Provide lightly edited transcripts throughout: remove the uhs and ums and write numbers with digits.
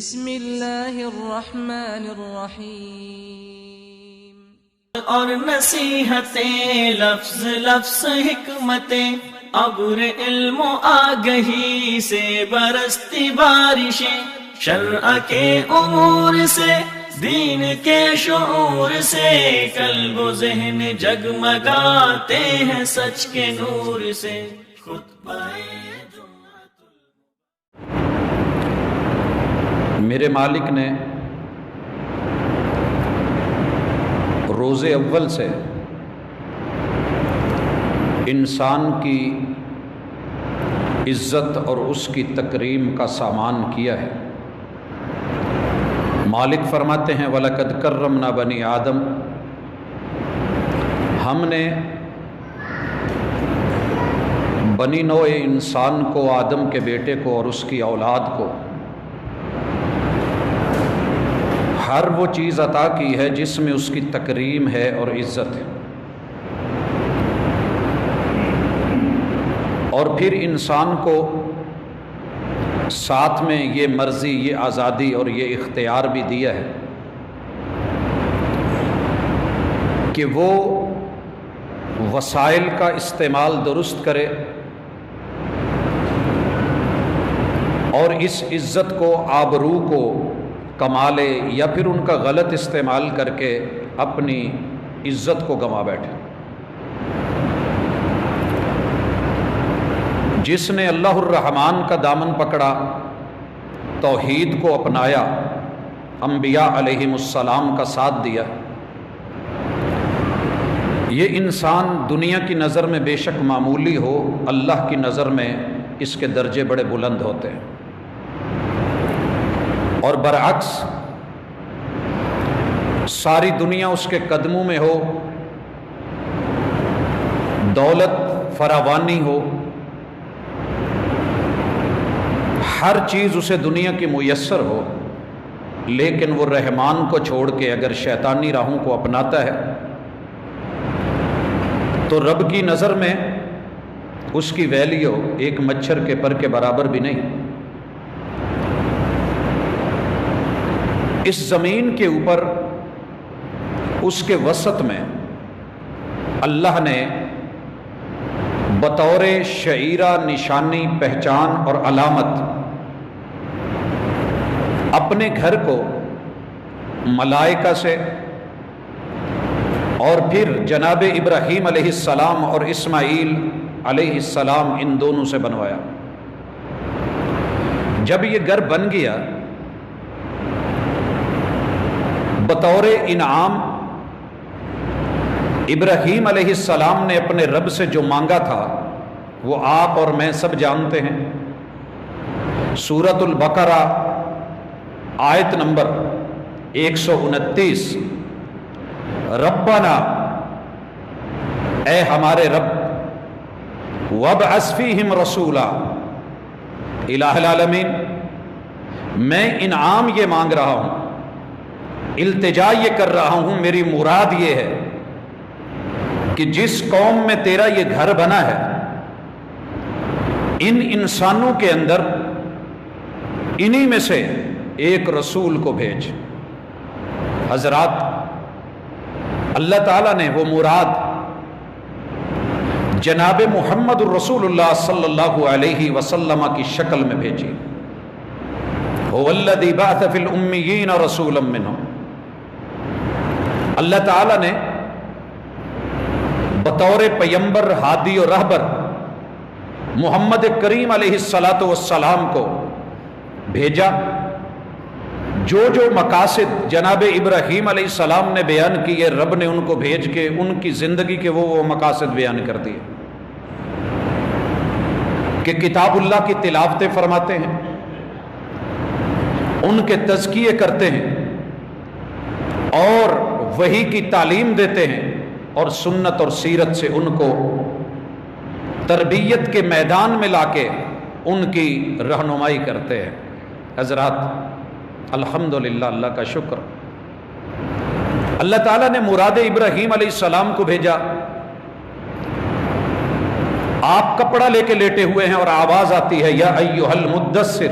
بسم اللہ الرحمن الرحیم۔ اور نصیحتیں لفظ لفظ حکمتیں، ابر علم و آگہی سے برستی بارشیں، شرع کے امور سے دین کے شعور سے، قلب و ذہن جگمگاتے ہیں سچ کے نور سے۔ میرے مالک نے روز اول سے انسان کی عزت اور اس کی تکریم کا سامان کیا ہے۔ مالک فرماتے ہیں وَلَقَدْ كَرَّمْنَا بَنِي آدم، ہم نے بنی نوع انسان کو، آدم کے بیٹے کو اور اس کی اولاد کو ہر وہ چیز عطا کی ہے جس میں اس کی تکریم ہے اور عزت ہے، اور پھر انسان کو ساتھ میں یہ مرضی، یہ آزادی اور یہ اختیار بھی دیا ہے کہ وہ وسائل کا استعمال درست کرے اور اس عزت کو، آبرو کو کما لے، یا پھر ان کا غلط استعمال کر کے اپنی عزت کو گنوا بیٹھے۔ جس نے اللہ الرحمن کا دامن پکڑا، توحید کو اپنایا، انبیاء علیہم السلام کا ساتھ دیا، یہ انسان دنیا کی نظر میں بے شک معمولی ہو، اللہ کی نظر میں اس کے درجے بڑے بلند ہوتے ہیں۔ اور برعکس ساری دنیا اس کے قدموں میں ہو، دولت فراوانی ہو، ہر چیز اسے دنیا کی میسر ہو، لیکن وہ رحمان کو چھوڑ کے اگر شیطانی راہوں کو اپناتا ہے تو رب کی نظر میں اس کی ویلیو ایک مچھر کے پر کے برابر بھی نہیں۔ اس زمین کے اوپر اس کے وسط میں اللہ نے بطور شعیرہ، نشانی، پہچان اور علامت اپنے گھر کو ملائکہ سے اور پھر جناب ابراہیم علیہ السلام اور اسماعیل علیہ السلام ان دونوں سے بنوایا۔ جب یہ گھر بن گیا، بطور انعام ابراہیم علیہ السلام نے اپنے رب سے جو مانگا تھا وہ آپ اور میں سب جانتے ہیں۔ سورۃ البقرہ آیت نمبر 129، ربنا، اے ہمارے رب، وابعث فیہم رسولا، الہ العالمین، میں انعام یہ مانگ رہا ہوں، التجا یہ کر رہا ہوں، میری مراد یہ ہے کہ جس قوم میں تیرا یہ گھر بنا ہے، ان انسانوں کے اندر انہی میں سے ایک رسول کو بھیج۔ حضرات، اللہ تعالیٰ نے وہ مراد جناب محمد الرسول اللہ صلی اللہ علیہ وسلم کی شکل میں بھیجی۔ هو الذی بعث فی الامیین رسولا منہم، اللہ تعالیٰ نے بطور پیمبر، ہادی اور رہبر محمد کریم علیہ السلام کو بھیجا۔ جو جو مقاصد جناب ابراہیم علیہ السلام نے بیان کیے، رب نے ان کو بھیج کے ان کی زندگی کے وہ مقاصد بیان کر دیے کہ کتاب اللہ کی تلاوتیں فرماتے ہیں، ان کے تزکیے کرتے ہیں اور وحی کی تعلیم دیتے ہیں، اور سنت اور سیرت سے ان کو تربیت کے میدان میں لا کے ان کی رہنمائی کرتے ہیں۔ حضرات، الحمدللہ، اللہ کا شکر، اللہ تعالیٰ نے مراد ابراہیم علیہ السلام کو بھیجا۔ آپ کپڑا لے کے لیٹے ہوئے ہیں اور آواز آتی ہے یا ایھا المدثر،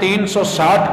360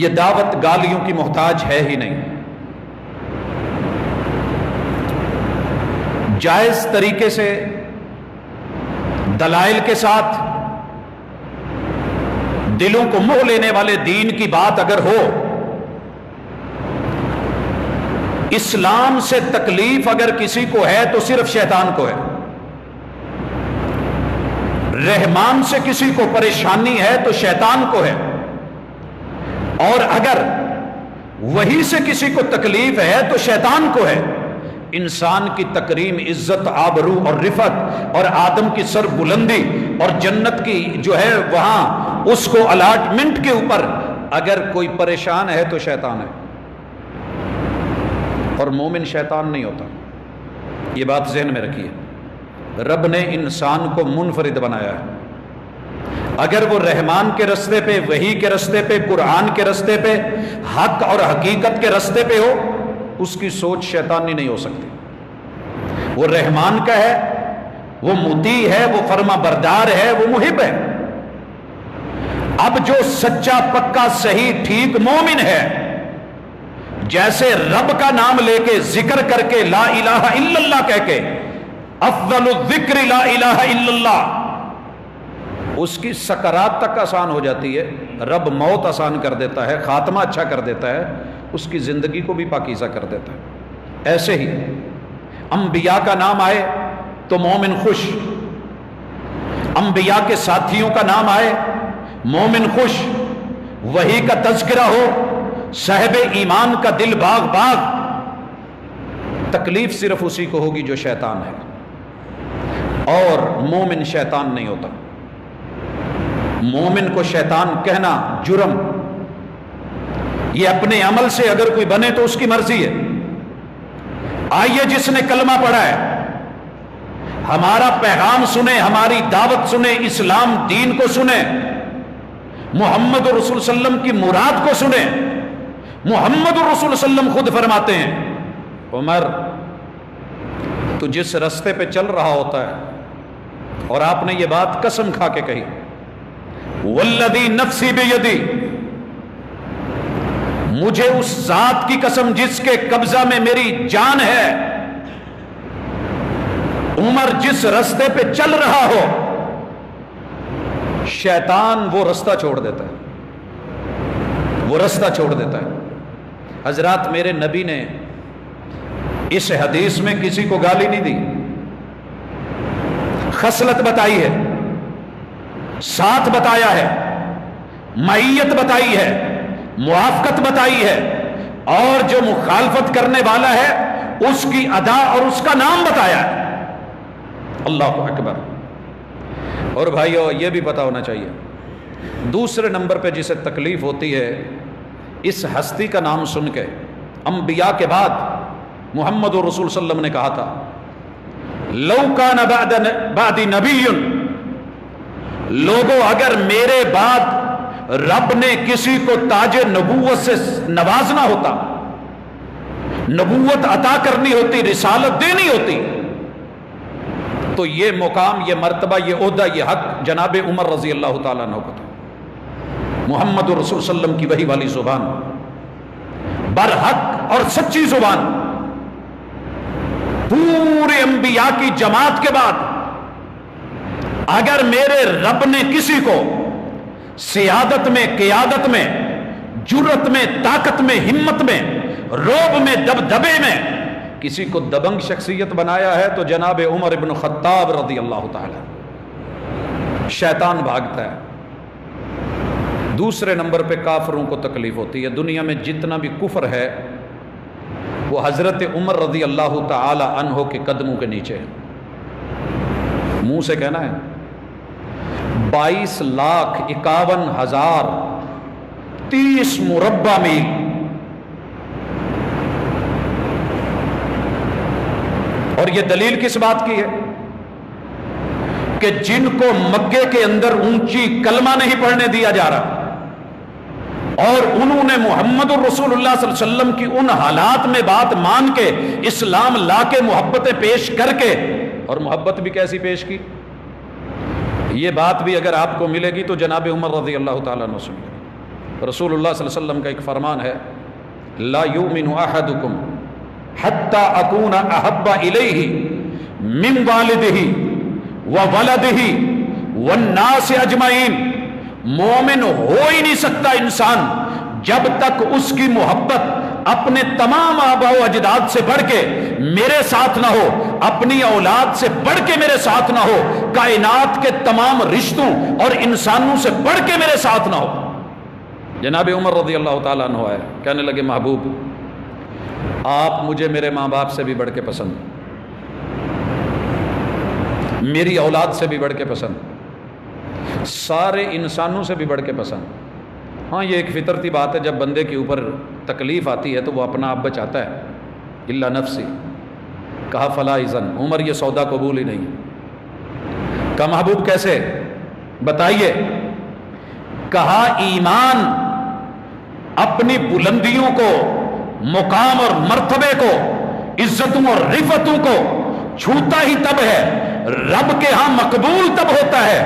یہ دعوت گالیوں کی محتاج ہے ہی نہیں. جائز طریقے سے دلائل کے ساتھ دلوں کو موہ لینے والے دین کی بات اگر ہو، اسلام سے تکلیف اگر کسی کو ہے تو صرف شیطان کو ہے. رحمان سے کسی کو پریشانی ہے تو شیطان کو ہے. اور اگر وہی سے کسی کو تکلیف ہے تو شیطان کو ہے. انسان کی تکریم، عزت، آبرو اور رفعت اور آدم کی سر بلندی اور جنت کی جو ہے وہاں اس کو الاٹمنٹ کے اوپر اگر کوئی پریشان ہے تو شیطان ہے، اور مومن شیطان نہیں ہوتا. یہ بات ذہن میں رکھیے. رب نے انسان کو منفرد بنایا ہے. اگر وہ رحمان کے رستے پہ، وحی کے رستے پہ، قرآن کے رستے پہ، حق اور حقیقت کے رستے پہ ہو، اس کی سوچ شیطانی نہیں ہو سکتی. وہ رحمان کا ہے، وہ مطیع ہے، وہ فرما بردار ہے، وہ محب ہے. اب جو سچا پکا صحیح ٹھیک مومن ہے، جیسے رب کا نام لے کے ذکر کر کے لا الہ الا اللہ کہہ کے افضل الذکر لا الہ الا اللہ، اس کی سکرات تک آسان ہو جاتی ہے. رب موت آسان کر دیتا ہے، خاتمہ اچھا کر دیتا ہے، اس کی زندگی کو بھی پاکیزہ کر دیتا ہے. ایسے ہی انبیاء کا نام آئے تو مومن خوش، انبیاء کے ساتھیوں کا نام آئے مومن خوش، وحی کا تذکرہ ہو صاحب ایمان کا دل باغ باغ. تکلیف صرف اسی کو ہوگی جو شیطان ہے، اور مومن شیطان نہیں ہوتا. مومن کو شیطان کہنا جرم. یہ اپنے عمل سے اگر کوئی بنے تو اس کی مرضی ہے. آئیے جس نے کلمہ پڑھا ہے ہمارا پیغام سنے، ہماری دعوت سنے، اسلام دین کو سنے، محمد رسول صلی اللہ علیہ وسلم کی مراد کو سنے. محمد رسول صلی اللہ علیہ وسلم خود فرماتے ہیں، عمر تو جس رستے پہ چل رہا ہوتا ہے، اور آپ نے یہ بات قسم کھا کے کہی، والذی نفسی بیدی، مجھے اس ذات کی قسم جس کے قبضہ میں میری جان ہے، عمر جس رستے پہ چل رہا ہو شیطان وہ رستہ چھوڑ دیتا ہے، وہ رستہ چھوڑ دیتا ہے. حضرات میرے نبی نے اس حدیث میں کسی کو گالی نہیں دی، خصلت بتائی ہے، ساتھ بتایا ہے، معیت بتائی ہے، موافقت بتائی ہے، اور جو مخالفت کرنے والا ہے اس کی ادا اور اس کا نام بتایا ہے. اللہ اکبر. اور بھائیو یہ بھی پتا ہونا چاہیے، دوسرے نمبر پہ جسے تکلیف ہوتی ہے اس ہستی کا نام سن کے، انبیاء کے بعد محمد رسول صلی اللہ علیہ وسلم نے کہا تھا، لو کان بعدی نبی، لوگوں اگر میرے بعد رب نے کسی کو تاج نبوت سے نوازنا ہوتا، نبوت عطا کرنی ہوتی، رسالت دینی ہوتی، تو یہ مقام، یہ مرتبہ، یہ عہدہ، یہ حق جناب عمر رضی اللہ تعالیٰ عنہ کو تھا. محمد رسول صلی اللہ علیہ وسلم کی وحی والی زبان، برحق اور سچی زبان، پورے انبیاء کی جماعت کے بعد اگر میرے رب نے کسی کو سیادت میں، قیادت میں، جرت میں، طاقت میں، ہمت میں، روب میں، دبدبے میں کسی کو دبنگ شخصیت بنایا ہے تو جناب عمر ابن خطاب رضی اللہ تعالی. شیطان بھاگتا ہے. دوسرے نمبر پہ کافروں کو تکلیف ہوتی ہے. دنیا میں جتنا بھی کفر ہے وہ حضرت عمر رضی اللہ تعالی عنہ کے قدموں کے نیچے ہے. منہ سے کہنا ہے 22,51,030 مربع میل. اور یہ دلیل کس بات کی ہے کہ جن کو مکے کے اندر اونچی کلمہ نہیں پڑھنے دیا جا رہا، اور انہوں نے محمد الرسول اللہ صلی اللہ علیہ وسلم کی ان حالات میں بات مان کے، اسلام لا کے، محبتیں پیش کر کے، اور محبت بھی کیسی پیش کی، یہ بات بھی اگر آپ کو ملے گی تو جناب عمر رضی اللہ تعالیٰ عنہ سنیے. رسول اللہ صلی اللہ علیہ وسلم کا ایک فرمان ہے، لا یؤمن احدکم حتی اکون احب الیہ من والدہ وولدہ والناس اجمعین، مومن ہو ہی نہیں سکتا انسان جب تک اس کی محبت اپنے تمام آباء و اجداد سے بڑھ کے میرے ساتھ نہ ہو، اپنی اولاد سے بڑھ کے میرے ساتھ نہ ہو، کائنات کے تمام رشتوں اور انسانوں سے بڑھ کے میرے ساتھ نہ ہو۔ جناب عمر رضی اللہ تعالیٰ عنہ ہے، کہنے لگے محبوب آپ مجھے میرے ماں باپ سے بھی بڑھ کے پسند، میری اولاد سے بھی بڑھ کے پسند، سارے انسانوں سے بھی بڑھ کے پسند۔ ہاں یہ ایک فطرتی بات ہے، جب بندے کے اوپر تکلیف آتی ہے تو وہ اپنا آپ بچاتا ہے، الا نفسی، کہا فلا اذن، عمر یہ سودا قبول ہی نہیں۔ کہا محبوب کیسے بتائیے؟ کہا ایمان اپنی بلندیوں کو، مقام اور مرتبے کو، عزتوں اور رفتوں کو چھوتا ہی تب ہے، رب کے ہاں مقبول تب ہوتا ہے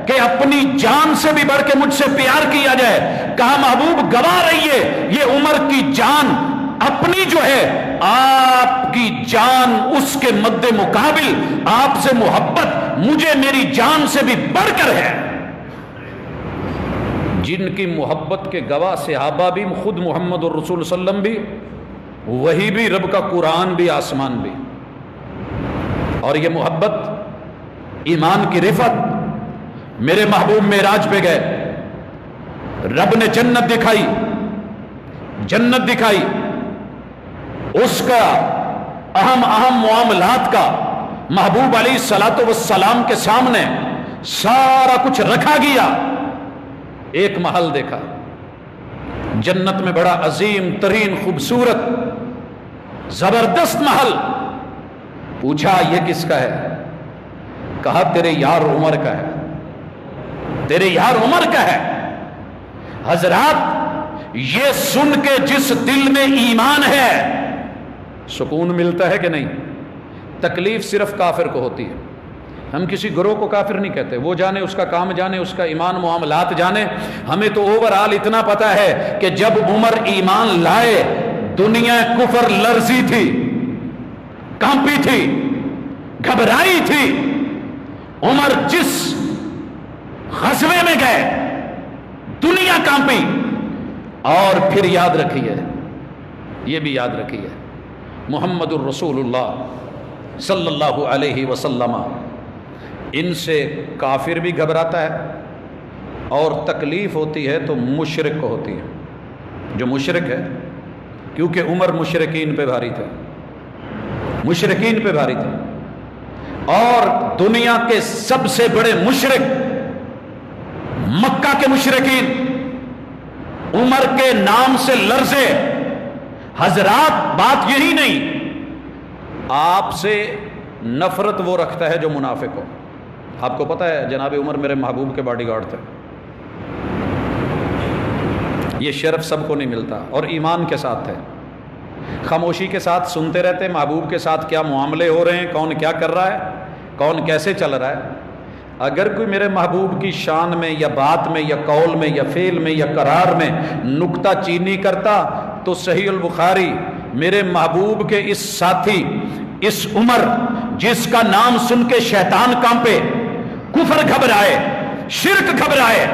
کہ اپنی جان سے بھی بڑھ کے مجھ سے پیار کیا جائے۔ کہا محبوب گواہ رہیے، یہ عمر کی جان اپنی جو ہے، آپ کی جان اس کے مد مقابل آپ سے محبت مجھے میری جان سے بھی بڑھ کر ہے۔ جن کی محبت کے گواہ صحابہ بھی، خود محمد الرسول صلی اللہ علیہ وسلم بھی، وہی بھی، رب کا قرآن بھی، آسمان بھی۔ اور یہ محبت، ایمان کی رفت، میرے محبوب معراج پہ گئے، رب نے جنت دکھائی، جنت دکھائی، اس کا اہم معاملات کا محبوب علیہ الصلوۃ والسلام کے سامنے سارا کچھ رکھا گیا۔ ایک محل دیکھا جنت میں، بڑا عظیم ترین خوبصورت زبردست محل۔ پوچھا یہ کس کا ہے؟ کہا تیرے یار عمر کا ہے، تیرے یار عمر کا ہے۔ حضرات یہ سن کے جس دل میں ایمان ہے سکون ملتا ہے کہ نہیں؟ تکلیف صرف کافر کو ہوتی ہے، ہم کسی گروہ کو کافر نہیں کہتے، وہ جانے اس کا کام جانے، اس کا ایمان معاملات جانے، ہمیں تو اوورآل اتنا پتا ہے کہ جب عمر ایمان لائے دنیا کفر لرزی تھی، کانپی تھی، گھبرائی تھی۔ عمر جس غزوے میں گئے دنیا کانپی۔ اور پھر یاد رکھیے، یہ بھی یاد رکھیے، محمد الرسول اللہ صلی اللہ علیہ وسلم ان سے کافر بھی گھبراتا ہے، اور تکلیف ہوتی ہے تو مشرک کو ہوتی ہے، جو مشرک ہے، کیونکہ عمر مشرکین پہ بھاری تھے، مشرکین پہ بھاری تھے۔ اور دنیا کے سب سے بڑے مشرک مکہ کے مشرکین عمر کے نام سے لرزے۔ حضرات بات یہی نہیں، آپ سے نفرت وہ رکھتا ہے جو منافق ہو۔ آپ کو پتہ ہے جناب عمر میرے محبوب کے باڈی گارڈ تھے، یہ شرف سب کو نہیں ملتا، اور ایمان کے ساتھ تھے، خاموشی کے ساتھ سنتے رہتے محبوب کے ساتھ کیا معاملے ہو رہے ہیں، کون کیا کر رہا ہے، کون کیسے چل رہا ہے۔ اگر کوئی میرے محبوب کی شان میں یا بات میں یا قول میں یا فعل میں یا قرار میں نکتہ چینی کرتا تو صحیح البخاری میرے محبوب کے اس ساتھی، اس عمر جس کا نام سن کے شیطان کانپے، کفر گھبرائے، شرک گھبرائے،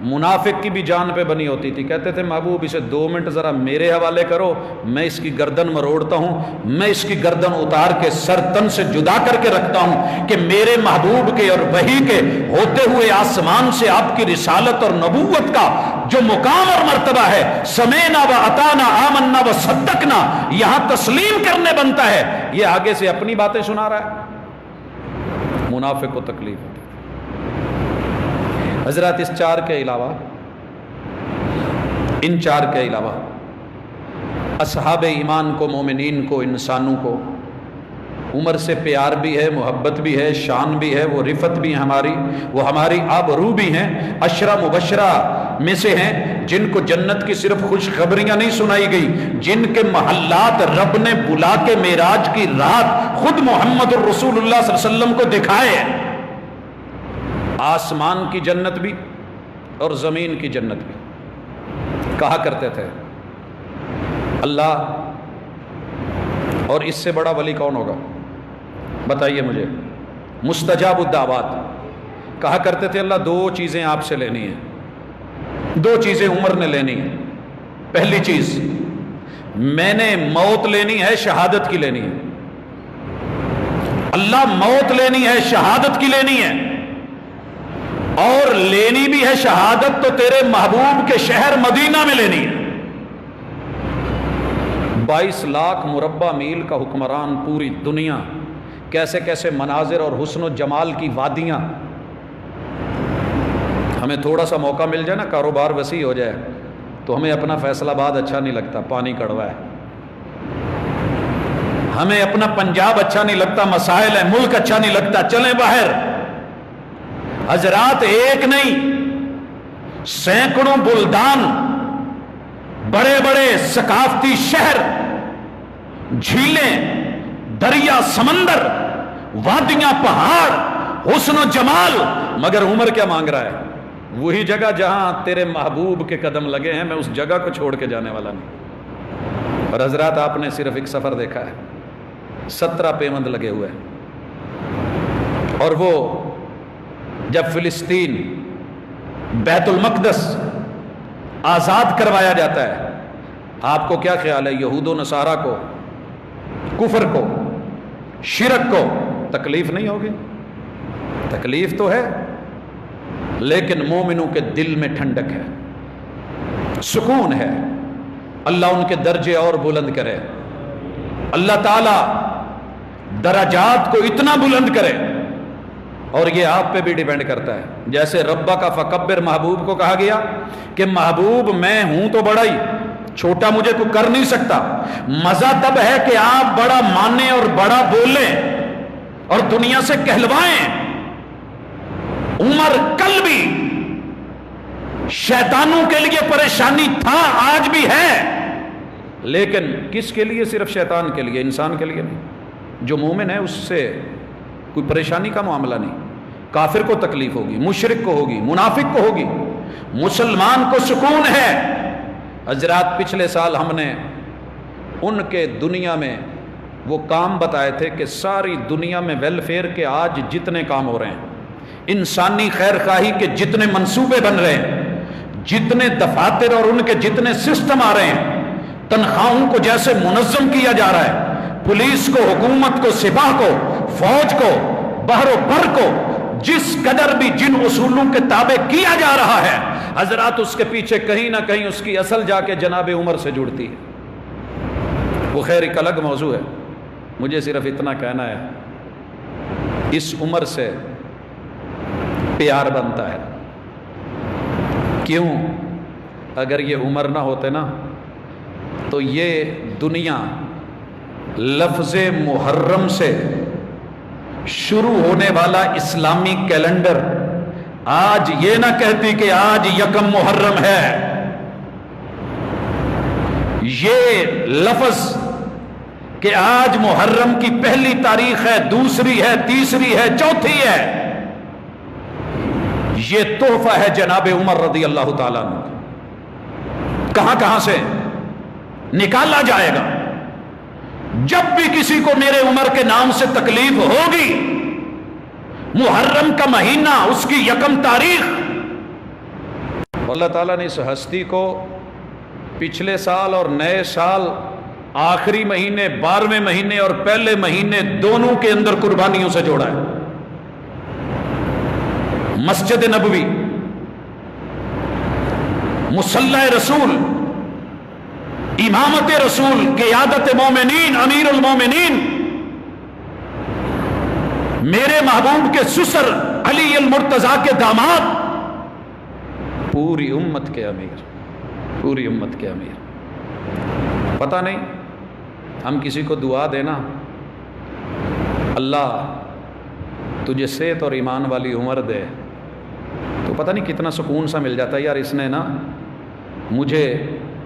منافق کی بھی جان پہ بنی ہوتی تھی۔ کہتے تھے محبوب اسے 2 منٹ ذرا میرے حوالے کرو، میں اس کی گردن مروڑتا ہوں، میں اس کی گردن اتار کے سر تن سے جدا کر کے رکھتا ہوں کہ میرے محبوب کے اور وحی کے ہوتے ہوئے آسمان سے آپ کی رسالت اور نبوت کا جو مقام اور مرتبہ ہے، سمینا و اطانا آمنا و صدقنا، یہاں تسلیم کرنے بنتا ہے، یہ آگے سے اپنی باتیں سنا رہا ہے۔ منافق کو تکلیف ہوتی ہے۔ حضرات اس 4 کے علاوہ، ان 4 کے علاوہ اصحاب ایمان کو، مومنین کو، انسانوں کو عمر سے پیار بھی ہے، محبت بھی ہے، شان بھی ہے، وہ رفت بھی ہے ہماری، وہ ہماری آبرو بھی ہیں، عشرہ مبشرہ میں سے ہیں جن کو جنت کی صرف خوشخبریاں نہیں سنائی گئی، جن کے محلات رب نے بلا کے معراج کی رات خود محمد الرسول اللہ صلی اللہ علیہ وسلم کو دکھائے۔ آسمان کی جنت بھی اور زمین کی جنت بھی، کہا کرتے تھے اللہ، اور اس سے بڑا ولی کون ہوگا بتائیے مجھے، مستجاب الدعوات، کہا کرتے تھے اللہ 2 چیزیں آپ سے لینی ہیں، 2 چیزیں عمر نے لینی ہیں۔ پہلی چیز میں نے موت لینی ہے، شہادت کی لینی ہے، اللہ موت لینی ہے، شہادت کی لینی ہے، اور لینی بھی ہے شہادت تو تیرے محبوب کے شہر مدینہ میں لینی ہے۔ 22 لاکھ مربع میل کا حکمران، پوری دنیا، کیسے کیسے مناظر اور حسن و جمال کی وادیاں۔ ہمیں تھوڑا سا موقع مل جائے نا، کاروبار وسیع ہو جائے تو ہمیں اپنا فیصل آباد اچھا نہیں لگتا، پانی کڑوا ہے، ہمیں اپنا پنجاب اچھا نہیں لگتا، مسائل ہے، ملک اچھا نہیں لگتا، چلیں باہر۔ حضرات ایک نہیں، سینکڑوں بلدان، بڑے بڑے ثقافتی شہر، جھیلیں، دریا، سمندر، وادیاں، پہاڑ، حسن و جمال، مگر عمر کیا مانگ رہا ہے؟ وہی جگہ جہاں تیرے محبوب کے قدم لگے ہیں، میں اس جگہ کو چھوڑ کے جانے والا نہیں۔ اور حضرات آپ نے صرف ایک سفر دیکھا ہے، 17 پیوند لگے ہوئے ہیں، اور وہ جب فلسطین، بیت المقدس آزاد کروایا جاتا ہے، آپ کو کیا خیال ہے یہود و نصارہ کو، کفر کو، شرک کو تکلیف نہیں ہوگی؟ تکلیف تو ہے، لیکن مومنوں کے دل میں ٹھنڈک ہے، سکون ہے۔ اللہ ان کے درجے اور بلند کرے، اللہ تعالی درجات کو اتنا بلند کرے، اور یہ آپ پہ بھی ڈیپینڈ کرتا ہے۔ جیسے ربہ کا فکبر محبوب کو کہا گیا کہ محبوب میں ہوں تو بڑا ہی، چھوٹا مجھے کوئی کر نہیں سکتا، مزہ تب ہے کہ آپ بڑا مانیں اور بڑا بولیں اور دنیا سے کہلوائیں۔ عمر کل بھی شیطانوں کے لیے پریشانی تھا، آج بھی ہے، لیکن کس کے لیے؟ صرف شیطان کے لیے، انسان کے لیے نہیں۔ جو مومن ہے اس سے کوئی پریشانی کا معاملہ نہیں، کافر کو تکلیف ہوگی، مشرک کو ہوگی، منافق کو ہوگی، مسلمان کو سکون ہے۔ حضرات پچھلے سال ہم نے ان کے دنیا میں وہ کام بتائے تھے کہ ساری دنیا میں ویلفیئر کے آج جتنے کام ہو رہے ہیں، انسانی خیر خواہی کے جتنے منصوبے بن رہے ہیں، جتنے دفاتر اور ان کے جتنے سسٹم آ رہے ہیں، تنخواہوں کو جیسے منظم کیا جا رہا ہے، پولیس کو، حکومت کو، سپاہ کو، فوج کو، بحر و بر کو، جس قدر بھی جن اصولوں کے تابع کیا جا رہا ہے، حضرات اس کے پیچھے کہیں نہ کہیں اس کی اصل جا کے جناب عمر سے جڑتی ہے۔ وہ خیر ایک الگ موضوع ہے، مجھے صرف اتنا کہنا ہے، اس عمر سے پیار بنتا ہے۔ کیوں؟ اگر یہ عمر نہ ہوتے نا تو یہ دنیا لفظ محرم سے شروع ہونے والا اسلامی کیلنڈر آج یہ نہ کہتی کہ آج 1 محرم ہے۔ یہ لفظ کہ آج محرم کی پہلی تاریخ ہے، دوسری ہے، تیسری ہے، چوتھی ہے، یہ تحفہ ہے جناب عمر رضی اللہ تعالیٰ عنہ۔ کہاں کہاں سے نکالا جائے گا؟ جب بھی کسی کو میرے عمر کے نام سے تکلیف ہوگی، محرم کا مہینہ، اس کی 1 تاریخ، اللہ تعالیٰ نے اس ہستی کو پچھلے سال اور نئے سال آخری مہینے 12ویں مہینے اور پہلے مہینے دونوں کے اندر قربانیوں سے جوڑا ہے۔ مسجد نبوی، مصلی رسول، امامت رسول، قیادت مومنین، امیر المومنین، میرے محبوب کے سسر علی المرتضیٰ کے داماد، پوری امت کے امیر، پوری امت کے امیر۔ پتہ نہیں ہم کسی کو دعا دینا اللہ تجھے صحت اور ایمان والی عمر دے، تو پتہ نہیں کتنا سکون سا مل جاتا ہے، یار اس نے نا مجھے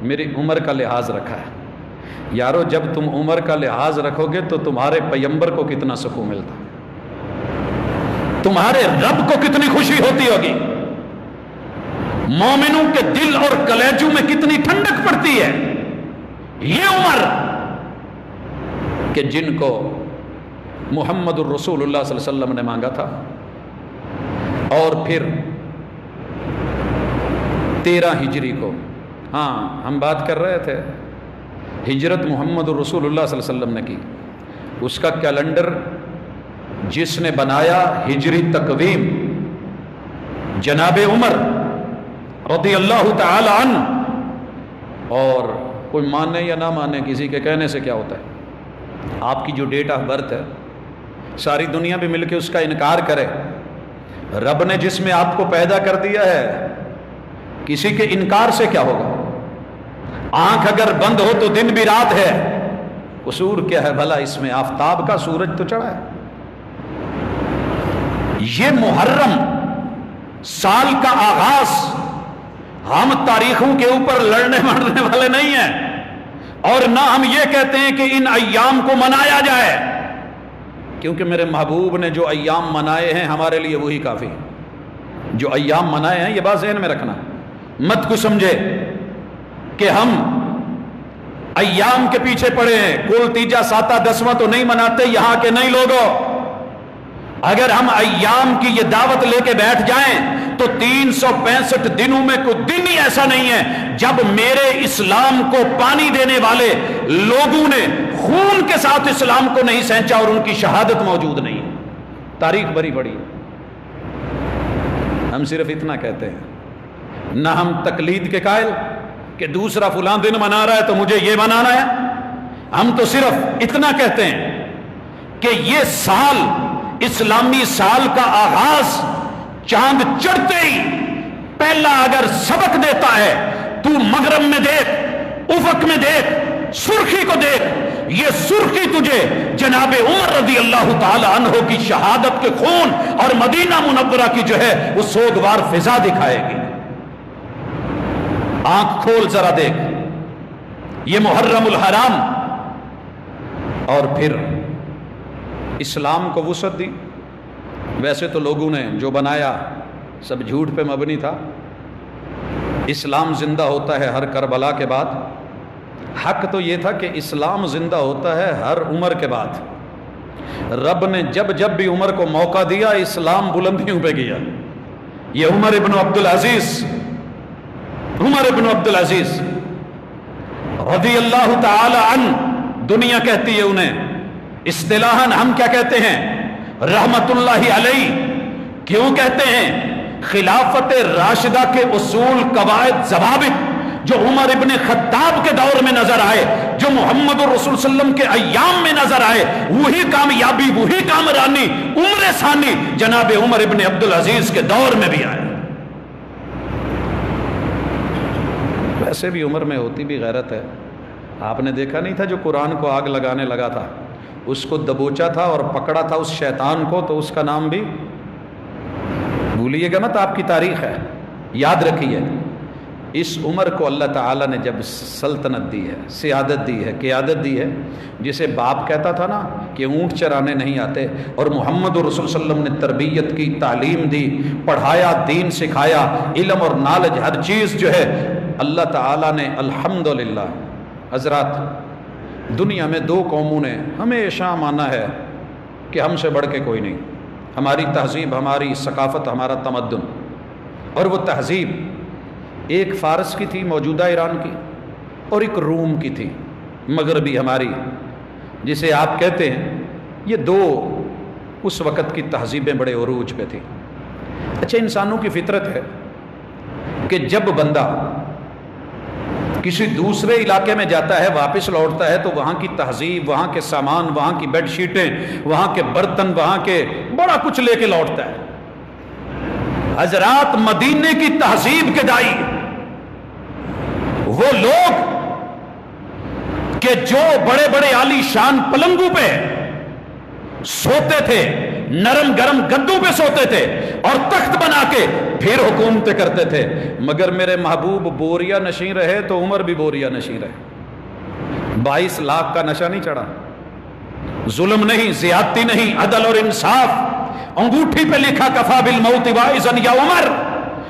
میری عمر کا لحاظ رکھا ہے۔ یارو جب تم عمر کا لحاظ رکھو گے تو تمہارے پیغمبر کو کتنا سکون ملتا، تمہارے رب کو کتنی خوشی ہوتی ہوگی۔ مومنوں کے دل اور کلیجوں میں کتنی ٹھنڈک پڑتی ہے. یہ عمر کہ جن کو محمد الرسول اللہ صلی اللہ علیہ وسلم نے مانگا تھا. اور پھر 13 ہجری کو، ہاں ہم بات کر رہے تھے ہجرت محمد الرسول اللہ صلی اللہ علیہ وسلم نے کی، اس کا کیلنڈر جس نے بنایا ہجری تقویم جناب عمر رضی اللہ تعالی عنہ. اور کوئی مانے یا نہ مانے، کسی کے کہنے سے کیا ہوتا ہے؟ آپ کی جو ڈیٹ آف برتھ ہے ساری دنیا بھی مل کے اس کا انکار کرے، رب نے جس میں آپ کو پیدا کر دیا ہے کسی کے انکار سے کیا ہوگا؟ آنکھ اگر بند ہو تو دن بھی رات ہے، قصور کیا ہے بھلا اس میں؟ آفتاب کا سورج تو چڑھا ہے. یہ محرم سال کا آغاز، ہم تاریخوں کے اوپر لڑنے مرنے والے نہیں ہیں، اور نہ ہم یہ کہتے ہیں کہ ان ایام کو منایا جائے، کیونکہ میرے محبوب نے جو ایام منائے ہیں ہمارے لیے وہی کافی. جو ایام منائے ہیں یہ بات ذہن میں رکھنا، مت کو سمجھے کہ ہم ایام کے پیچھے پڑے ہیں، کل تیجا ساتا دسواں تو نہیں مناتے یہاں کے نہیں لوگوں. اگر ہم ایام کی یہ دعوت لے کے بیٹھ جائیں تو 365 دنوں میں کوئی دن ہی ایسا نہیں ہے جب میرے اسلام کو پانی دینے والے لوگوں نے خون کے ساتھ اسلام کو نہیں سینچا اور ان کی شہادت موجود نہیں ہے. تاریخ بڑی بڑی. ہم صرف اتنا کہتے ہیں، نہ ہم تقلید کے قائل کہ دوسرا فلاں دن منا رہا ہے تو مجھے یہ منانا ہے. ہم تو صرف اتنا کہتے ہیں کہ یہ سال، اسلامی سال کا آغاز چاند چڑھتے ہی پہلا اگر سبق دیتا ہے تو مغرب میں دیکھ، افق میں دیکھ، سرخی کو دیکھ. یہ سرخی تجھے جناب عمر رضی اللہ تعالی عنہ کی شہادت کے خون اور مدینہ منورہ کی جو ہے وہ سوگوار فضا دکھائے گی. آنکھ کھول ذرا دیکھ، یہ محرم الحرام. اور پھر اسلام کو وسعت دی. ویسے تو لوگوں نے جو بنایا سب جھوٹ پہ مبنی تھا. اسلام زندہ ہوتا ہے ہر کربلا کے بعد. حق تو یہ تھا کہ اسلام زندہ ہوتا ہے ہر عمر کے بعد. رب نے جب جب بھی عمر کو موقع دیا اسلام بلندیوں پہ گیا. یہ عمر ابن عبدالعزیز رضی اللہ تعالی عنہ، دنیا کہتی ہے انہیں، اصطلاحاً ہم کیا کہتے ہیں؟ رحمت اللہ علیہ. کیوں کہتے ہیں؟ خلافت راشدہ کے اصول، قواعد، ضوابط جو عمر ابن خطاب کے دور میں نظر آئے، جو محمد الرسول صلی اللہ علیہ وسلم کے ایام میں نظر آئے، وہی کامیابی، وہی کامرانی عمر ثانی جناب عمر ابن عبدالعزیز کے دور میں بھی آئے. ویسے بھی عمر میں ہوتی بھی غیرت ہے. آپ نے دیکھا نہیں تھا جو قرآن کو آگ لگانے لگا تھا، اس کو دبوچا تھا اور پکڑا تھا اس شیطان کو، تو اس کا نام بھی بھولیے گا مت، آپ کی تاریخ ہے، یاد رکھیے. اس عمر کو اللہ تعالیٰ نے جب سلطنت دی ہے، سیادت دی ہے، قیادت دی ہے، جسے باپ کہتا تھا نا کہ اونٹ چرانے نہیں آتے، اور محمد رسول صلی اللہ علیہ وسلم نے تربیت کی، تعلیم دی، پڑھایا، دین سکھایا، علم اور نالج ہر چیز جو ہے اللہ تعالیٰ نے الحمدللہ. حضرات، دنیا میں 2 قوموں نے ہمیشہ مانا ہے کہ ہم سے بڑھ کے کوئی نہیں. ہماری تہذیب، ہماری ثقافت، ہمارا تمدن. اور وہ تہذیب ایک فارس کی تھی موجودہ ایران کی، اور ایک روم کی تھی مغربی ہماری، جسے آپ کہتے ہیں. یہ 2 اس وقت کی تہذیبیں بڑے عروج پہ تھیں. اچھا، انسانوں کی فطرت ہے کہ جب بندہ کسی دوسرے علاقے میں جاتا ہے، واپس لوٹتا ہے، تو وہاں کی تہذیب، وہاں کے سامان، وہاں کی بیڈ شیٹیں، وہاں کے برتن، وہاں کے بڑا کچھ لے کے لوٹتا ہے. حضرات، مدینے کی تہذیب کے دائی وہ لوگ کہ جو بڑے بڑے عالی شان پلنگوں پہ سوتے تھے، نرم گرم گدوں پہ سوتے تھے، اور تخت بنا کے پھر حکومتیں کرتے تھے. مگر میرے محبوب بوریا نشیں رہے تو عمر بھی بوریا نشیں رہے. 22 لاکھ کا نشہ نہیں چڑھا، ظلم نہیں، زیادتی نہیں، عدل اور انصاف. انگوٹھی پہ لکھا کفا بالموت واعظا یا عمر.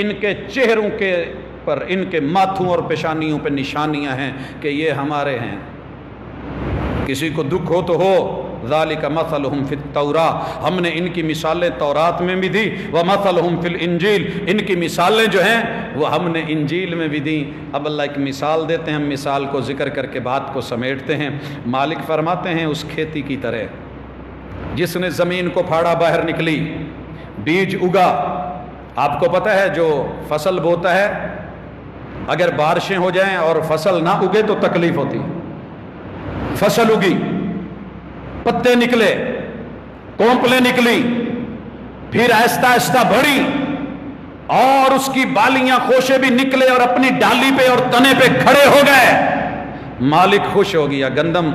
ان کے چہروں کے پر، ان کے ماتھوں اور پیشانیوں پہ نشانیاں ہیں کہ یہ ہمارے ہیں۔ کسی کو دکھ ہو تو ہو، ذالک مثلہم فی التوراۃ، ہم نے ان کی مثالیں تورات میں بھی دی، ومثلہم فی الانجیل، ان کی مثالیں جو ہیں وہ ہم نے انجیل میں بھی دیں۔ اب اللہ ایک مثال دیتے ہیں، ہم مثال کو ذکر کر کے بات کو سمیٹتے ہیں۔ مالک فرماتے ہیں اس کھیتی کی طرح جس نے زمین کو پھاڑا، باہر نکلی، بیج اگا۔ آپ کو پتہ ہے جو فصل بوتا ہے اگر بارشیں ہو جائیں اور فصل نہ اگے تو تکلیف ہوتی۔ فصل اگی، پتے نکلے، کونپلیں نکلی، پھر آہستہ آہستہ بڑھی اور اس کی بالیاں خوشے بھی نکلے اور اپنی ڈالی پہ اور تنے پہ کھڑے ہو گئے۔ مالک خوش ہو گیا۔ گندم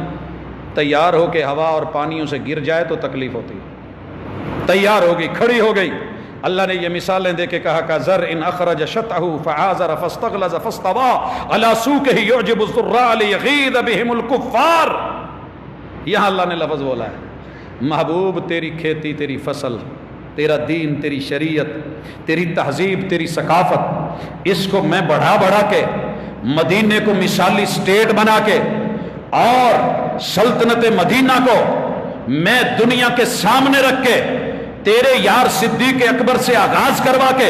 تیار ہو کے ہوا اور پانیوں سے گر جائے تو تکلیف ہوتی، تیار ہوگی، کھڑی ہو گئی۔ اللہ نے یہ مثالیں دے کے کہا کہ زر ان اخرج شطہ فعازر فاستغلظ فاستوى على سوقه يعجب الزراع ليغيظ بهم الكفار۔ یہاں اللہ نے لفظ بولا ہے محبوب تیری کھیتی، تیری فصل، تیرا دین، تیری شریعت، تیری تہذیب، تیری ثقافت، اس کو میں بڑھا کے مدینے کو مثالی سٹیٹ بنا کے اور سلطنت مدینہ کو میں دنیا کے سامنے رکھ کے تیرے یار صدیق اکبر سے آغاز کروا کے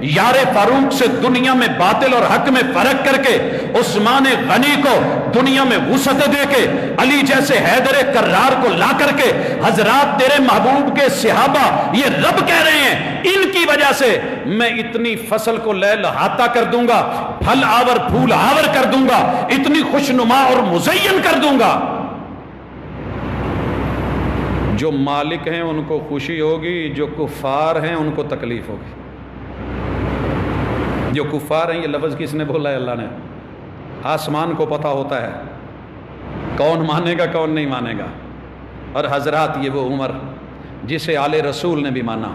یار فاروق سے دنیا میں باطل اور حق میں فرق کر کے عثمان غنی کو دنیا میں وسعت دے کے علی جیسے حیدر کرار کو لا کر کے حضرات تیرے محبوب کے صحابہ یہ رب کہہ رہے ہیں ان کی وجہ سے میں اتنی فصل کو لیل ہاتھا کر دوں گا، پھل آور پھول آور کر دوں گا، اتنی خوشنما اور مزین کر دوں گا۔ جو مالک ہیں ان کو خوشی ہوگی، جو کفار ہیں ان کو تکلیف ہوگی۔ جو کفار ہیں، یہ لفظ کس نے بولا ہے؟ اللہ نے۔ آسمان کو پتہ ہوتا ہے کون مانے گا کون نہیں مانے گا۔ اور حضرات یہ وہ عمر جسے آل رسول نے بھی مانا،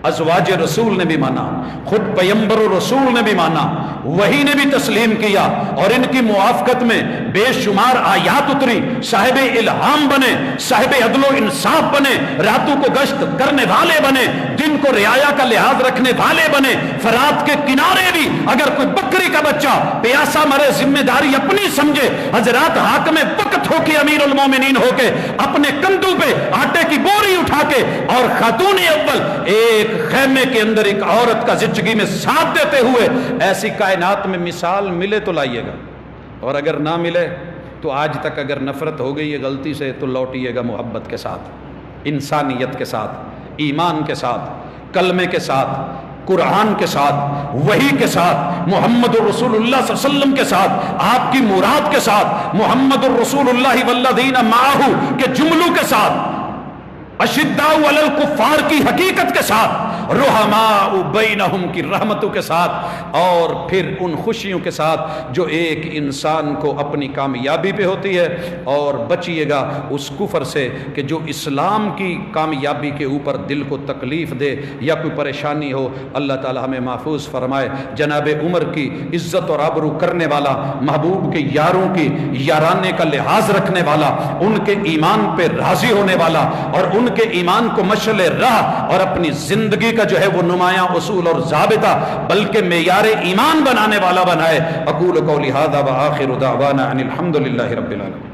ازواج رسول نے بھی مانا، خود پیمبر رسول نے بھی مانا، وہی نے بھی تسلیم کیا اور ان کی موافقت میں بے شمار آیات اتری، صاحب الہام بنے، صاحب عدل و انصاف بنے، راتوں کو گشت کرنے والے بنے، دن کو رعایا کا لحاظ رکھنے والے بنے۔ فرات کے کنارے بھی اگر کوئی بکری کا بچہ پیاسا مرے ذمہ داری اپنی سمجھے، حضرات حاکم وقت ہو کے امیر المومنین ہو کے اپنے کندھوں پہ آٹے کی بوری اٹھا کے اور خاتون اول ایک خیمے کے اندر ایک عورت کا زچگی میں ساتھ دیتے ہوئے ایسی کائنات میں مثال ملے تو لائیے گا، اور اگر نہ ملے تو آج تک اگر نفرت ہو گئی ہے غلطی سے تو لوٹیے گا محبت کے ساتھ، انسانیت کے ساتھ، ایمان کے ساتھ، کلمے کے ساتھ، قرآن کے ساتھ، وحی کے ساتھ، محمد الرسول اللہ صلی اللہ علیہ وسلم کے ساتھ، آپ کی مراد کے ساتھ، محمد الرسول اللہ والذین معہ کے جملوں کے ساتھ، اشداء علی الکفار کی حقیقت کے ساتھ، رحماء بینہم کی رحمتوں کے ساتھ، اور پھر ان خوشیوں کے ساتھ جو ایک انسان کو اپنی کامیابی پہ ہوتی ہے۔ اور بچیے گا اس کفر سے کہ جو اسلام کی کامیابی کے اوپر دل کو تکلیف دے یا کوئی پریشانی ہو۔ اللہ تعالی ہمیں محفوظ فرمائے۔ جناب عمر کی عزت اور آبرو کرنے والا، محبوب کے یاروں کی یارانے کا لحاظ رکھنے والا، ان کے ایمان پہ راضی ہونے والا اور ان کے ایمان کو مشعل راہ اور اپنی زندگی کا جو ہے وہ نمایاں اصول اور ضابطہ بلکہ معیار ایمان بنانے والا بنائے۔ اقول قولی ھذا وآخر دعوانا ان الحمد للہ رب العالمین۔